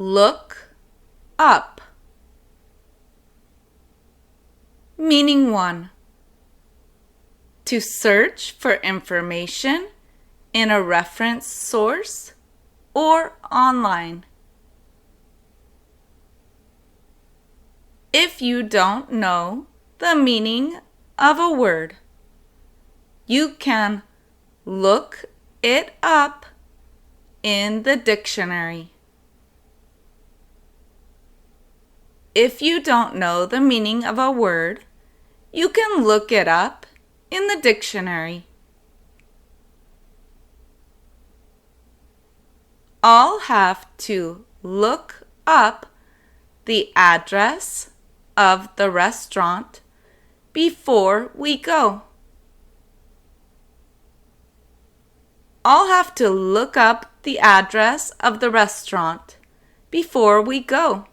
look up. Meaning 1. To search for information in a reference source or online. If you don't know the meaning of a word, you can look it up in the dictionary. If you don't know the meaning of a word, you can look it up in the dictionary. I'll have to look up the address of the restaurant before we go. I'll have to look up the address of the restaurant before we go.